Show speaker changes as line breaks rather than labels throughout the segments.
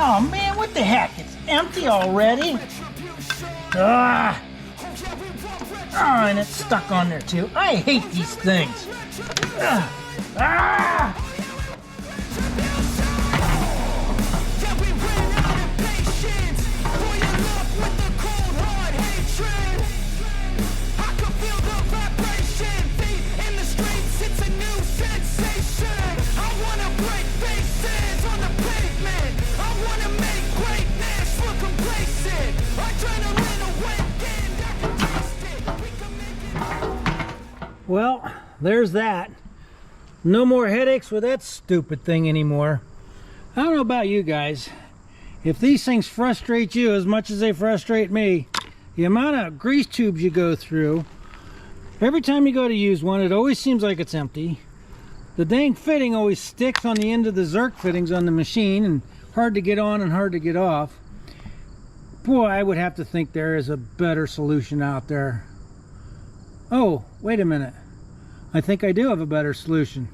Oh man, what the heck? It's empty already? Ah! Oh, and it's stuck on there too. I hate these things. Ah! Well, there's that. No more headaches with that stupid thing anymore. I don't know about you guys. If these things frustrate you as much as they frustrate me, the amount of grease tubes you go through, every time you go to use one, it always seems like it's empty. The dang fitting always sticks on the end of the Zerk fittings on the machine, and hard to get on and hard to get off. Boy, I would have to think there is a better solution out there. Oh, wait a minute. I think I do have a better solution.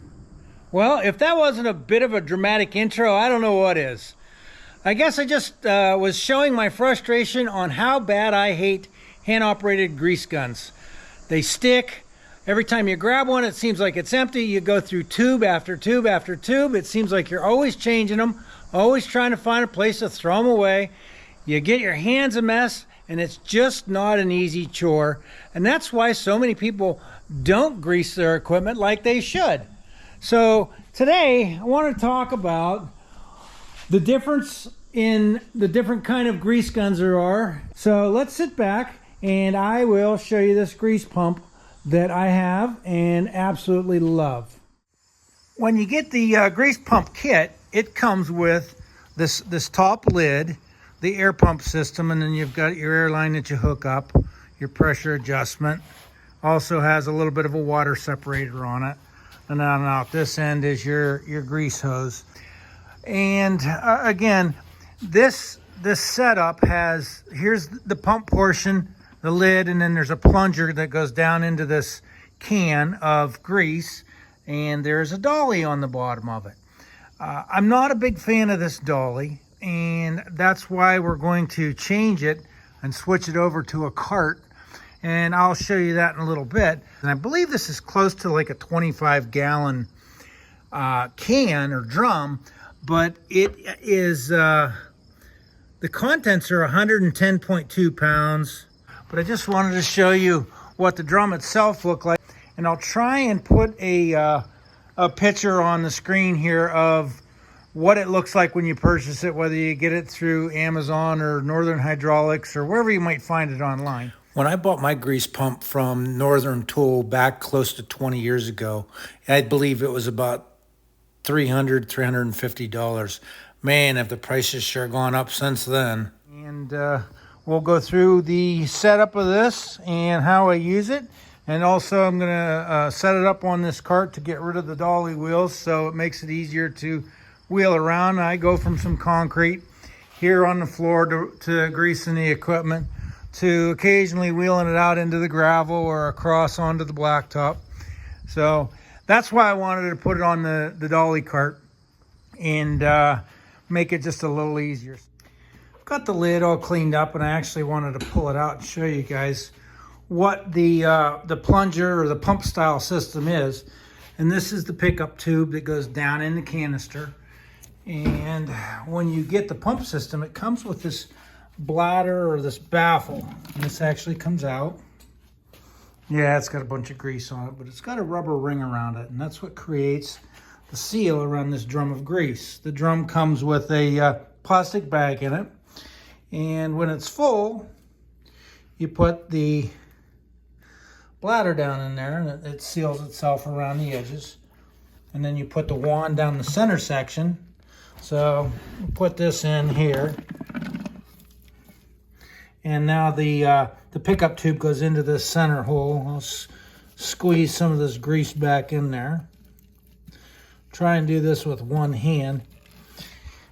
Well, if that wasn't a bit of a dramatic intro, I don't know what is. I guess I just was showing my frustration on how bad I hate hand-operated grease guns. They stick. Every time you grab one, it seems like it's empty. You go through tube after tube after tube. It seems like you're always changing them, always trying to find a place to throw them away. You get your hands a mess, and it's just not an easy chore. And that's why so many people don't grease their equipment like they should. So today I want to talk about the difference in the different kind of grease guns there are. So let's sit back and I will show you this grease pump that I have and absolutely love. When you get the grease pump kit, it comes with this top lid, the air pump system, and then you've got your air line that you hook up, your pressure adjustment. Also has a little bit of a water separator on it. And then out this end is your grease hose. And again, this setup has, here's the pump portion, the lid, and then there's a plunger that goes down into this can of grease, and there's a dolly on the bottom of it. I'm not a big fan of this dolly, and that's why we're going to change it and switch it over to a cart. And I'll show you that in a little bit. And I believe this is close to like a 25-gallon can or drum, but it is, the contents are 110.2 pounds. But I just wanted to show you what the drum itself looked like. And I'll try and put a picture on the screen here of what it looks like when you purchase it, whether you get it through Amazon or Northern Hydraulics or wherever you might find it online. When I bought my grease pump from Northern Tool back close to 20 years ago, I believe it was about $350. Man, have the prices sure gone up since then. And we'll go through the setup of this and how I use it. And also I'm going to set it up on this cart to get rid of the dolly wheels, so it makes it easier to wheel around. I go from some concrete here on the floor to greasing the equipment, to occasionally wheeling it out into the gravel or across onto the blacktop. So that's why I wanted to put it on the dolly cart and make it just a little easier. I've got the lid all cleaned up, and I actually wanted to pull it out and show you guys what the plunger or the pump style system is. And this is the pickup tube that goes down in the canister. And when you get the pump system, it comes with this bladder or this baffle, and this actually comes out. Yeah, it's got a bunch of grease on it, but it's got a rubber ring around it, and that's what creates the seal around this drum of grease. The drum comes with a plastic bag in it, and when it's full, you put the bladder down in there, and it seals itself around the edges. And then you put the wand down the center section. So put this in here. And now the pickup tube goes into this center hole. I'll squeeze some of this grease back in there. Try and do this with one hand.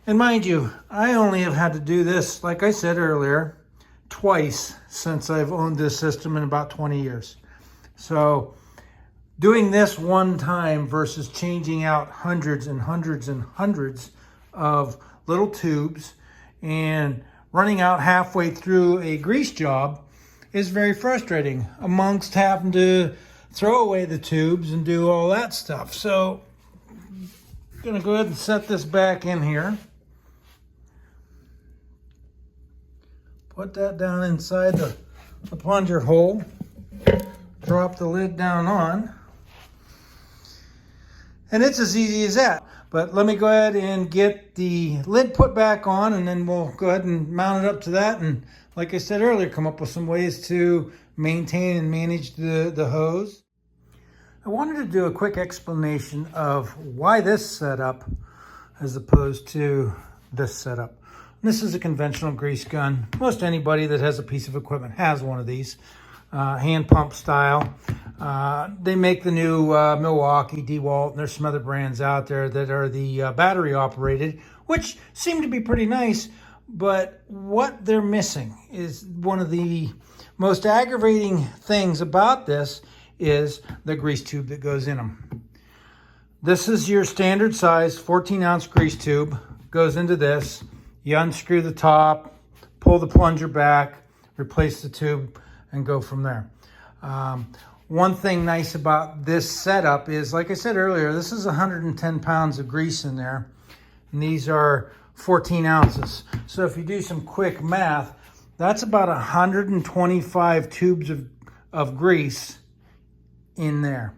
And mind you, I only have had to do this, like I said earlier, twice since I've owned this system in about 20 years. So doing this one time versus changing out hundreds and hundreds and hundreds of little tubes And running out halfway through a grease job is very frustrating, amongst having to throw away the tubes and do all that stuff. So I'm gonna go ahead and set this back in here. Put that down inside the plunger hole. Drop the lid down on. And it's as easy as that. But let me go ahead and get the lid put back on, and then we'll go ahead and mount it up to that. And like I said earlier, come up with some ways to maintain and manage the hose. I wanted to do a quick explanation of why this setup as opposed to this setup. This is a conventional grease gun. Most anybody that has a piece of equipment has one of these, hand pump style. They make the new Milwaukee, DeWalt, and there's some other brands out there that are the battery operated, which seem to be pretty nice. But what they're missing is one of the most aggravating things about this is the grease tube that goes in them. This is your standard size 14-ounce grease tube. Goes into this. You unscrew the top, pull the plunger back, replace the tube, and go from there. One thing nice about this setup is, like I said earlier, this is 110 pounds of grease in there, and these are 14 ounces. So if you do some quick math, that's about 125 tubes of grease in there.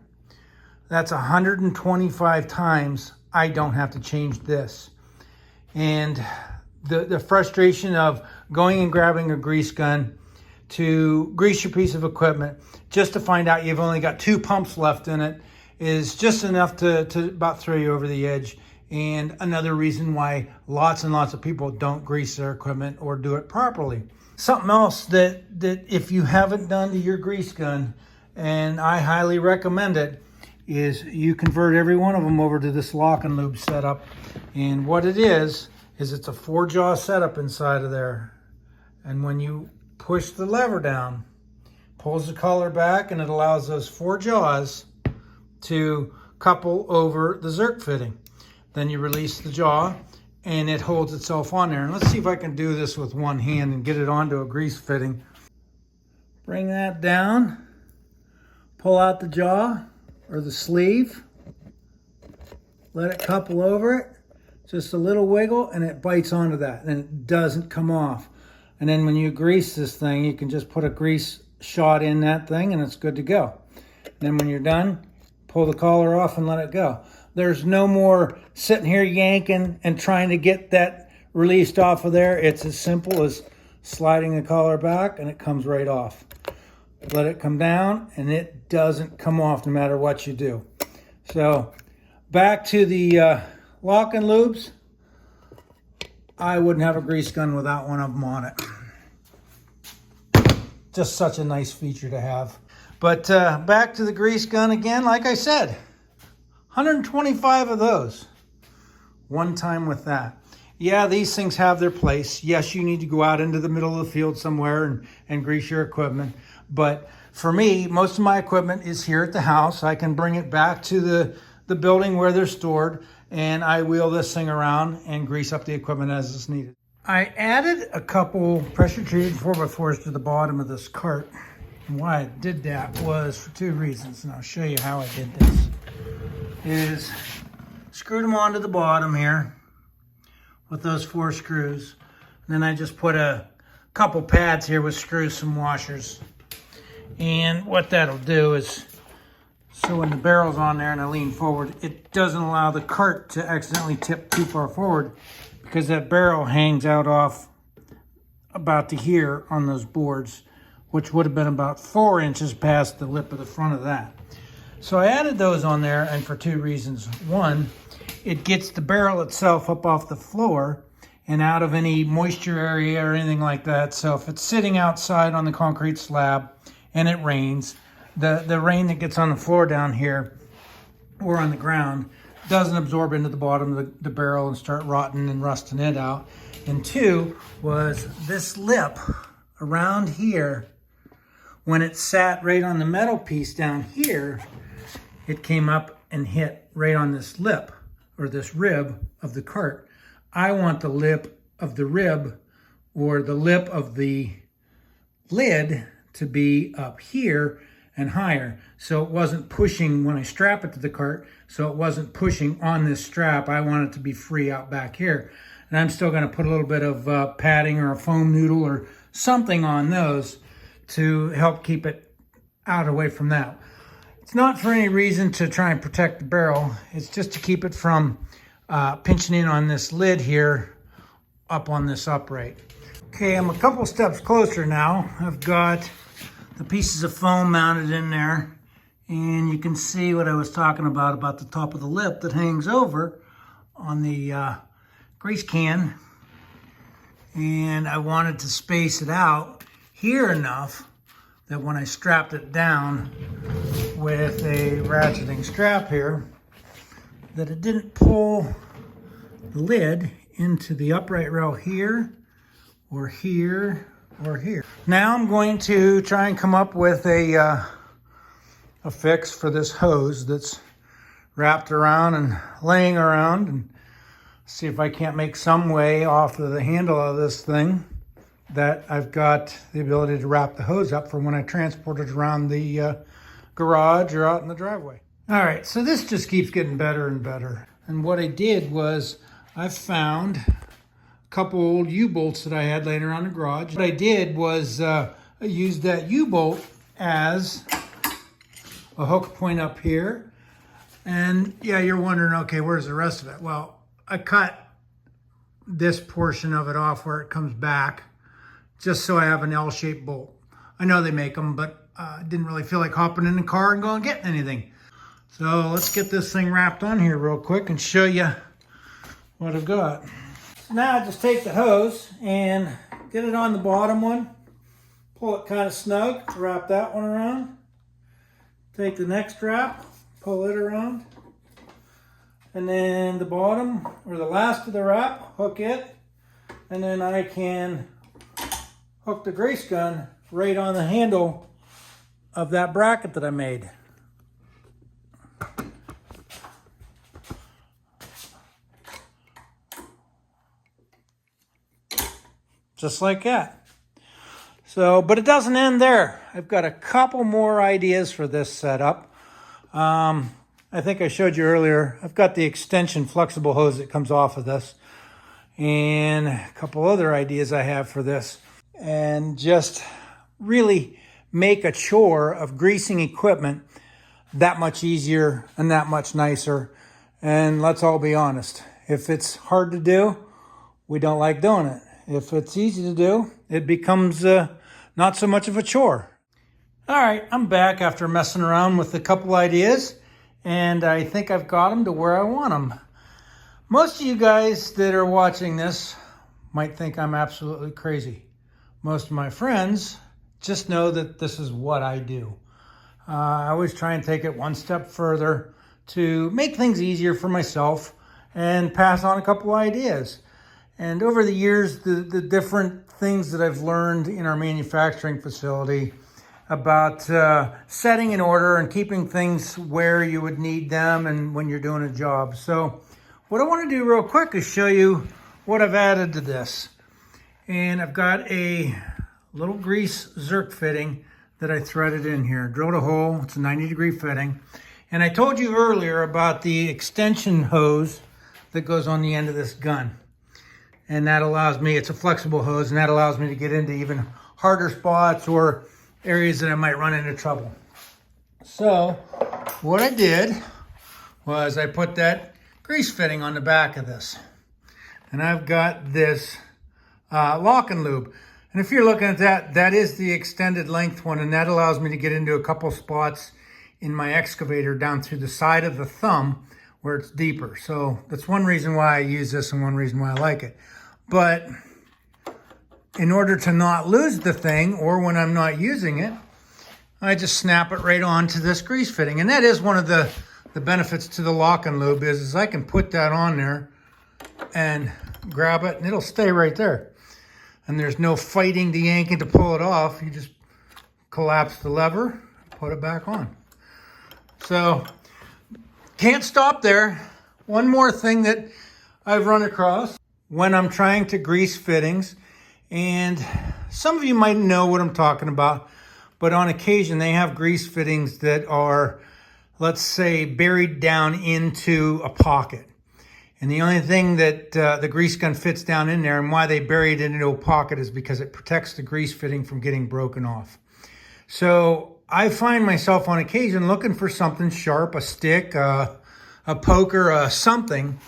That's 125 times I don't have to change this. And the frustration of going and grabbing a grease gun to grease your piece of equipment just to find out you've only got 2 pumps left in it is just enough to about throw you over the edge. And another reason why lots and lots of people don't grease their equipment or do it properly. Something else that if you haven't done to your grease gun, and I highly recommend it, is you convert every one of them over to this lock and lube setup. And what it is it's a 4-jaw setup inside of there. And when you push the lever down, pulls the collar back, and it allows those 4 jaws to couple over the Zerk fitting. Then you release the jaw and it holds itself on there. And let's see if I can do this with one hand and get it onto a grease fitting. Bring that down, pull out the jaw or the sleeve, let it couple over it, just a little wiggle, and it bites onto that and it doesn't come off. And then when you grease this thing, you can just put a grease shot in that thing and it's good to go. Then when you're done, pull the collar off and let it go. There's no more sitting here yanking and trying to get that released off of there. It's as simple as sliding the collar back and it comes right off. Let it come down and it doesn't come off no matter what you do. So back to the lock and lubes. I wouldn't have a grease gun without one of them on it. Just such a nice feature to have. But back to the grease gun again. Like I said, 125 of those. One time with that. Yeah, these things have their place. Yes, you need to go out into the middle of the field somewhere and grease your equipment. But for me, most of my equipment is here at the house. I can bring it back to the building where they're stored, and I wheel this thing around and grease up the equipment as it's needed. I added a couple pressure treated 4x4s to the bottom of this cart. And why I did that was for 2 reasons, and I'll show you how I did this. Is screwed them onto the bottom here with those 4 screws. And then I just put a couple pads here with screws, some washers. And what that'll do is, so when the barrel's on there and I lean forward, it doesn't allow the cart to accidentally tip too far forward, because that barrel hangs out off about to here on those boards, which would have been about 4 inches past the lip of the front of that. So I added those on there, and for 2 reasons. One, it gets the barrel itself up off the floor and out of any moisture area or anything like that. So if it's sitting outside on the concrete slab and it rains, the rain that gets on the floor down here or on the ground doesn't absorb into the bottom of the barrel and start rotting and rusting it out. And 2 was this lip around here, when it sat right on the metal piece down here, it came up and hit right on this lip or this rib of the cart. I want the lip of the rib or the lip of the lid to be up here and higher, so it wasn't pushing when I strap it to the cart, so it wasn't pushing on this strap. I want it to be free out back here. And I'm still going to put a little bit of padding or a foam noodle or something on those to help keep it out away from that. It's not for any reason to try and protect the barrel. It's just to keep it from pinching in on this lid here up on this upright. Okay, I'm a couple steps closer now. I've got the pieces of foam mounted in there, and you can see what I was talking about the top of the lip that hangs over on the grease can. And I wanted to space it out here enough that when I strapped it down with a ratcheting strap here, that it didn't pull the lid into the upright rail here or here or here. Now I'm going to try and come up with a fix for this hose that's wrapped around and laying around, and see if I can't make some way off of the handle of this thing that I've got the ability to wrap the hose up for when I transport it around the garage or out in the driveway. All right, so this just keeps getting better and better. And what I did was I found couple old U-bolts that I had laying around the garage. What I did was I used that U-bolt as a hook point up here. And yeah, you're wondering, okay, where's the rest of it? Well, I cut this portion of it off where it comes back just so I have an L-shaped bolt. I know they make them, but I didn't really feel like hopping in the car and going getting anything. So let's get this thing wrapped on here real quick and show you what I've got. Now I just take the hose and get it on the bottom one, pull it kind of snug to wrap that one around. Take the next strap, pull it around, and then the bottom or the last of the wrap, hook it, and then I can hook the grease gun right on the handle of that bracket that I made. Just like that. So, but it doesn't end there. I've got a couple more ideas for this setup. I think I showed you earlier, I've got the extension flexible hose that comes off of this, and a couple other ideas I have for this. And just really make a chore of greasing equipment that much easier and that much nicer. And let's all be honest, if it's hard to do, we don't like doing it. If it's easy to do, it becomes not so much of a chore. All right, I'm back after messing around with a couple ideas, and I think I've got them to where I want them. Most of you guys that are watching this might think I'm absolutely crazy. Most of my friends just know that this is what I do. I always try and take it one step further to make things easier for myself and pass on a couple ideas. And over the years, the different things that I've learned in our manufacturing facility about setting in order and keeping things where you would need them and when you're doing a job. So what I want to do real quick is show you what I've added to this. And I've got a little grease zerk fitting that I threaded in here. Drilled a hole, it's a 90-degree fitting. And I told you earlier about the extension hose that goes on the end of this gun. And that allows me, it's a flexible hose, and that allows me to get into even harder spots or areas that I might run into trouble. So what I did was I put that grease fitting on the back of this. And I've got this lock and lube. And if you're looking at that, that is the extended length one, and that allows me to get into a couple spots in my excavator down through the side of the thumb where it's deeper. So that's one reason why I use this and one reason why I like it. But in order to not lose the thing, or when I'm not using it, I just snap it right onto this grease fitting. And that is one of the benefits to the lock and lube is I can put that on there and grab it and it'll stay right there. And there's no fighting to yank it to pull it off. You just collapse the lever, put it back on. So can't stop there. One more thing that I've run across when I'm trying to grease fittings. And some of you might know what I'm talking about, but on occasion they have grease fittings that are, let's say, buried down into a pocket. And the only thing that the grease gun fits down in there, and why they bury it into a pocket, is because it protects the grease fitting from getting broken off. So I find myself on occasion looking for something sharp, a stick, a poker, something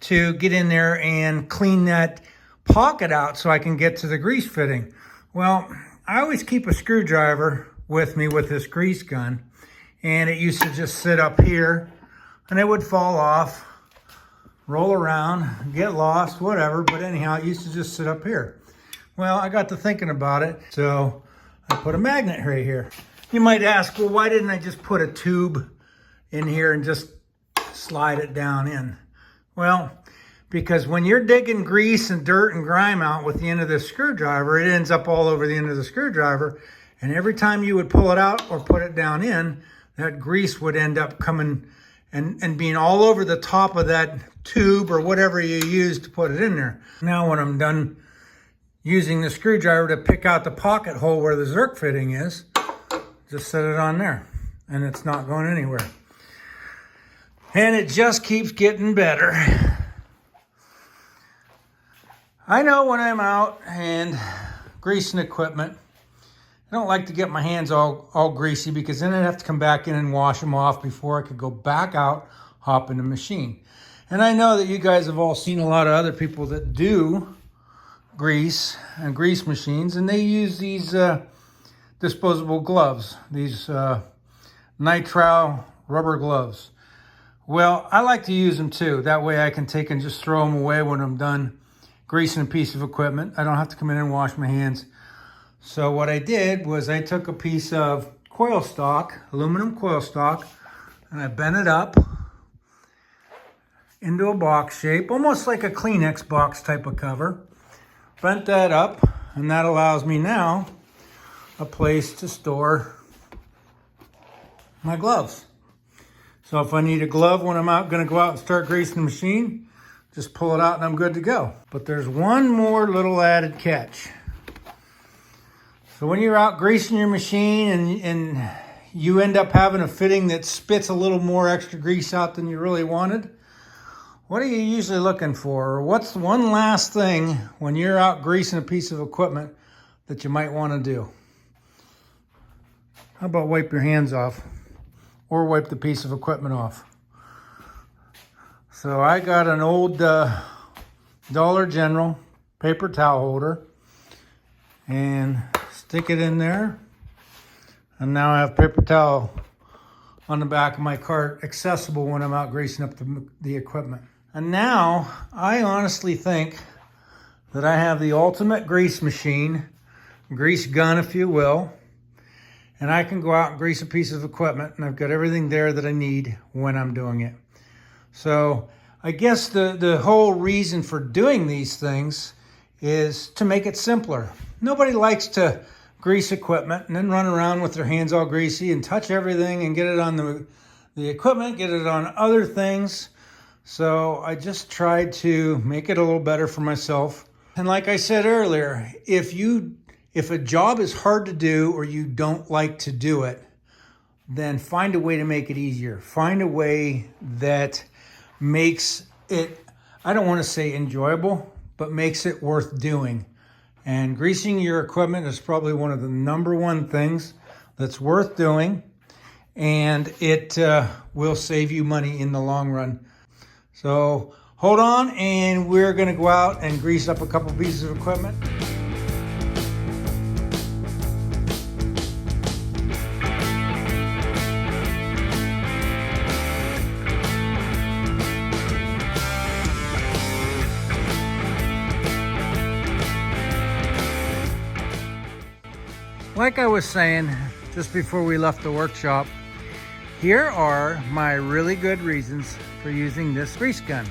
to get in there and clean that pocket out so I can get to the grease fitting. Well, I always keep a screwdriver with me with this grease gun, and it used to just sit up here and it would fall off, roll around, get lost, whatever. But anyhow, it used to just sit up here. Well, I got to thinking about it, so I put a magnet right here. You might ask, well, why didn't I just put a tube in here and just slide it down in? Well, because when you're digging grease and dirt and grime out with the end of this screwdriver, it ends up all over the end of the screwdriver. And every time you would pull it out or put it down in, that grease would end up coming and being all over the top of that tube or whatever you use to put it in there. Now when I'm done using the screwdriver to pick out the pocket hole where the Zerk fitting is, just set it on there and it's not going anywhere. And it just keeps getting better. I know when I'm out and greasing equipment, I don't like to get my hands all greasy, because then I'd have to come back in and wash them off before I could go back out, hop in the machine. And I know that you guys have all seen a lot of other people that do grease and grease machines, and they use these disposable gloves, these nitrile rubber gloves. Well, I like to use them too. That way I can take and just throw them away when I'm done greasing a piece of equipment. I don't have to come in and wash my hands. So what I did was I took a piece of coil stock, aluminum coil stock, and I bent it up into a box shape, almost like a Kleenex box type of cover. Bent that up, and that allows me now a place to store my gloves. So if I need a glove when I'm going to go out and start greasing the machine, just pull it out and I'm good to go. But there's one more little added catch. So when you're out greasing your machine and you end up having a fitting that spits a little more extra grease out than you really wanted, what are you usually looking for? Or what's one last thing when you're out greasing a piece of equipment that you might want to do? How about wipe your hands off, or wipe the piece of equipment off? So I got an old Dollar General paper towel holder, and stick it in there, and now I have paper towel on the back of my cart accessible when I'm out greasing up the equipment. And now I honestly think that I have the ultimate grease machine, grease gun if you will, and I can go out and grease a piece of equipment, and I've got everything there that I need when I'm doing it. So I guess the whole reason for doing these things is to make it simpler. Nobody likes to grease equipment and then run around with their hands all greasy and touch everything and get it on the equipment, get it on other things. So I just tried to make it a little better for myself. And like I said earlier, if a job is hard to do or you don't like to do it, then find a way to make it easier. Find a way that makes it, I don't want to say enjoyable, but makes it worth doing. And greasing your equipment is probably one of the number one things that's worth doing, and it will save you money in the long run. So hold on, and we're going to go out and grease up a couple pieces of equipment. Like I was saying just before we left the workshop, here are my really good reasons for using this grease gun.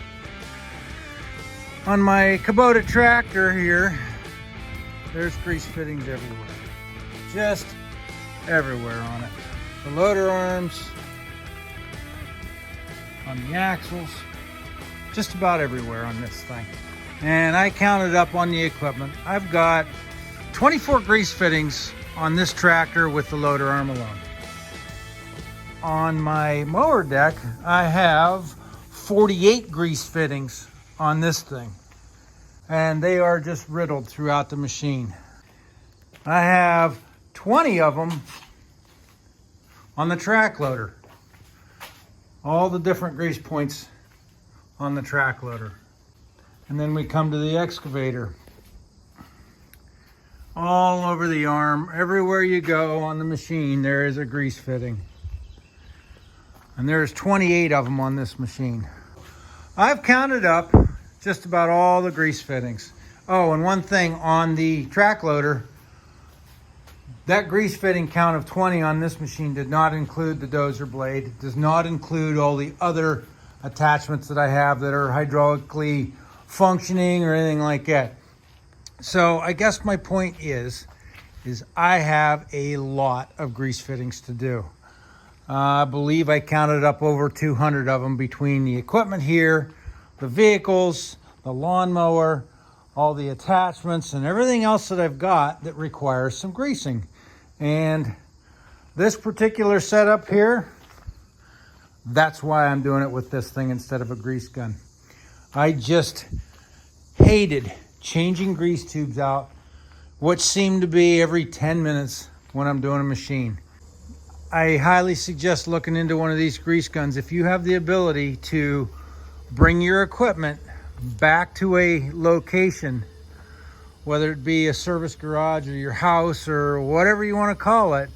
On my Kubota tractor here, there's grease fittings everywhere. Just everywhere on it. The loader arms, on the axles, just about everywhere on this thing. and I counted up on the equipment. I've got 24 grease fittings on this tractor with the loader arm alone. On my mower deck, I have 48 grease fittings on this thing, and they are just riddled throughout the machine. I have 20 of them on the track loader. All the different grease points on the track loader. And then we come to the excavator. All over the arm, everywhere you go on the machine, there is a grease fitting. And there's 28 of them on this machine. I've counted up just about all the grease fittings. Oh, and one thing on the track loader, that grease fitting count of 20 on this machine did not include the dozer blade. It does not include all the other attachments that I have that are hydraulically functioning or anything like that. So I guess my point is I have a lot of grease fittings to do. I believe I counted up over 200 of them between the equipment here, the vehicles, the lawnmower, all the attachments, and everything else that I've got that requires some greasing. And this particular setup here, that's why I'm doing it with this thing instead of a grease gun. I just hated changing grease tubes out, which seemed to be every 10 minutes when I'm doing a machine. I highly suggest looking into one of these grease guns if you have the ability to bring your equipment back to a location, whether it be a service garage or your house or whatever you want to call it.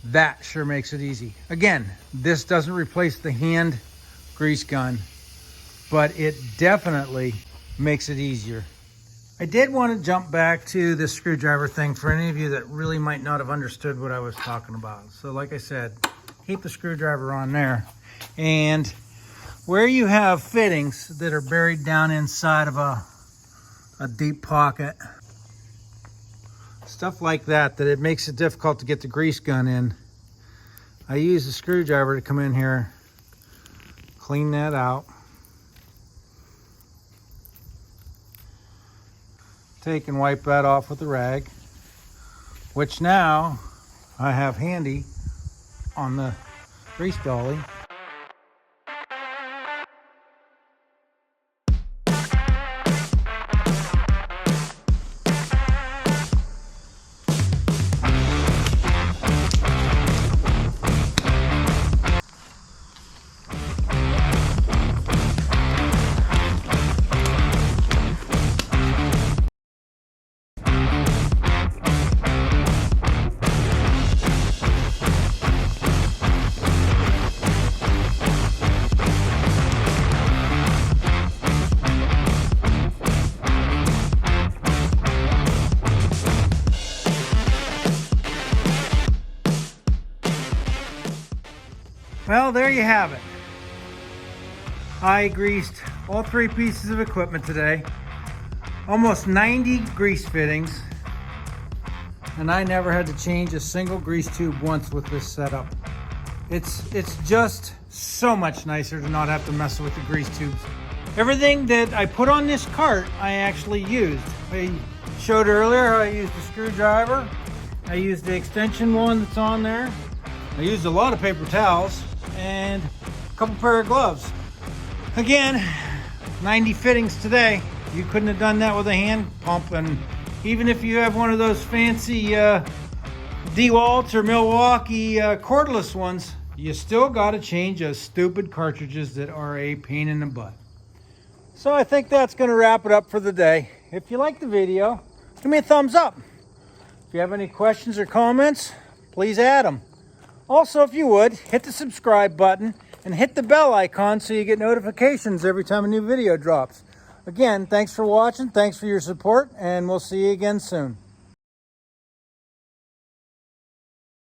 That sure makes it easy. Again, this doesn't replace the hand grease gun, but it definitely makes it easier. I did want to jump back to the screwdriver thing for any of you that really might not have understood what I was talking about. So like I said, keep the screwdriver on there. And where you have fittings that are buried down inside of a deep pocket, stuff like that it makes it difficult to get the grease gun in, I use the screwdriver to come in here, clean that out, take and wipe that off with a rag, which now I have handy on the grease dolly. Well, there you have it. I greased all 3 pieces of equipment today, almost 90 grease fittings, and I never had to change a single grease tube once with this setup. It's just so much nicer to not have to mess with the grease tubes. Everything that I put on this cart, I actually used. I showed earlier how I used a screwdriver. I used the extension one that's on there. I used a lot of paper towels and a couple pair of gloves. Again, 90 fittings today. You couldn't have done that with a hand pump, and even if you have one of those fancy DeWalt or Milwaukee cordless ones, you still got to change those stupid cartridges that are a pain in the butt. So I think that's going to wrap it up for the day. If you like the video, give me a thumbs up. If you have any questions or comments, please add them. Also, if you would, hit the subscribe button and hit the bell icon so you get notifications every time a new video drops. Again, thanks for watching, thanks for your support, and we'll see you again soon.